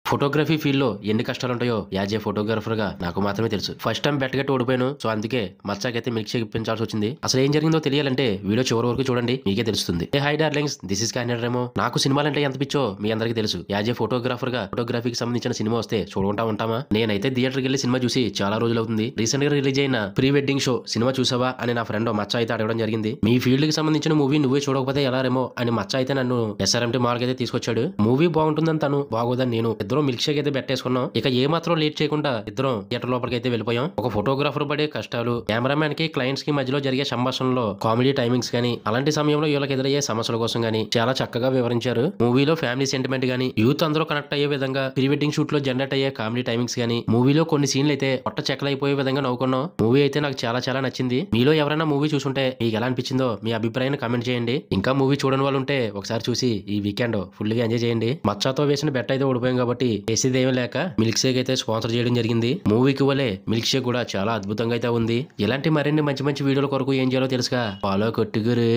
Photography field లో ఎన్ని కష్టాలు ఉంటాయో యాజ్ ఏ ఫోటోగ్రాఫర్ గా నాకు మాత్రమే తెలుసు. ఫస్ట్ టైం బెట్ గట్టి ఓడిపోయాను. సో అందుకే మచ్చాకైతే మిల్క్ షేక్ ఇప్పించాల్సి వచ్చింది. అసలు ఏం జరిగిందో తెలియాలంటే వీడియో చివరి వరకు చూడండి, మీకే తెలుస్తుంది. ఏ హై డార్లింగ్స్, దిస్ ఇస్ కానరేమో. నాకు సినిమాలంటే ఎంత పిచ్చో మీ అందరికీ తెలుసు. యాజ్ ఏ ఫోటోగ్రాఫర్ గా ఫోటోగ్రఫీకి సంబంధించిన సినిమా వస్తే చూడకుండా ఉంటామా? నేనైతే థియేటర్కి వెళ్ళి సినిమా చూసి చాలా రోజులు అవుతుంది. రీసెంట్ గా రిలీజ్ అయిన ప్రీ వెడ్డింగ్ షో సినిమా చూసావా అని నా ఫ్రెండ్ మచ్చ అయితే అడగడం జరిగింది. మీ ఫీల్డ్ కి సంబంధించిన మూవీ నువ్వే చూడకపోతే ఎలా రేమో అని మచ్చ అయితే నన్ను SRMT మాల్ అయితే తీసుకొచ్చాడు. మూవీ బాగుంటుందని తను, బాగోదని నేను, ఇద్దరు మిల్క్ షేక్ అయితే పెట్టేసుకున్నాం. ఇక ఏ మాత్రం లేట్ చేయకుండా ఇద్దరం థియేటర్ లోపలికి అయితే వెళ్ళిపోయాం. ఒక ఫోటోగ్రాఫర్ పడే కష్టాలు, కెమెరామ్యాన్ కి క్లయింట్స్ కి మధ్యలో జరిగే సంభాషణలో కామెడీ టైమింగ్స్ గానీ, అలాంటి సమయంలో వీళ్ళకి ఎదురయ్యే సమస్యల కోసం గానీ చాలా చక్కగా వివరించారు. మూవీలో ఫ్యామిలీ సెంటిమెంట్ గానీ, యూత్ అందరూ కనెక్ట్ అయ్యే విధంగా ప్రీ వెడ్డింగ్ షూట్ లో జనరేట్ అయ్యే కామెడీ టైమింగ్స్ గానీ, మూవీలో కొన్ని సీన్లు అయితే పొట్ట చెక్కలైపోయే విధంగా నవ్వుకున్నాం. మూవీ అయితే నాకు చాలా చాలా నచ్చింది. మీలో ఎవరైనా మూవీ చూసుంటే మీకు ఎలా అనిపించిందో మీ అభిప్రాయాన్ని కామెంట్ చేయండి. ఇంకా మూవీ చూడని వాళ్ళు ఉంటే ఒకసారి చూసి ఈ వీకెండ్ ఫుల్ గా ఎంజాయ్ చేయండి. మచ్చాతో వేసిన బెట్ అయితే ఓడిపోయాం కాబట్టి చేసేది ఏమీ లేక మిల్క్ షేక్ అయితే స్పాన్సర్ చేయడం జరిగింది. మూవీకి వలే మిల్క్ షేక్ కూడా చాలా అద్భుతంగా అయితే ఉంది. ఇలాంటి మరిన్ని మంచి మంచి వీడియోల కొరకు ఏం చేయాలో తెలుసుగా, ఫాలో కొట్టుగురు.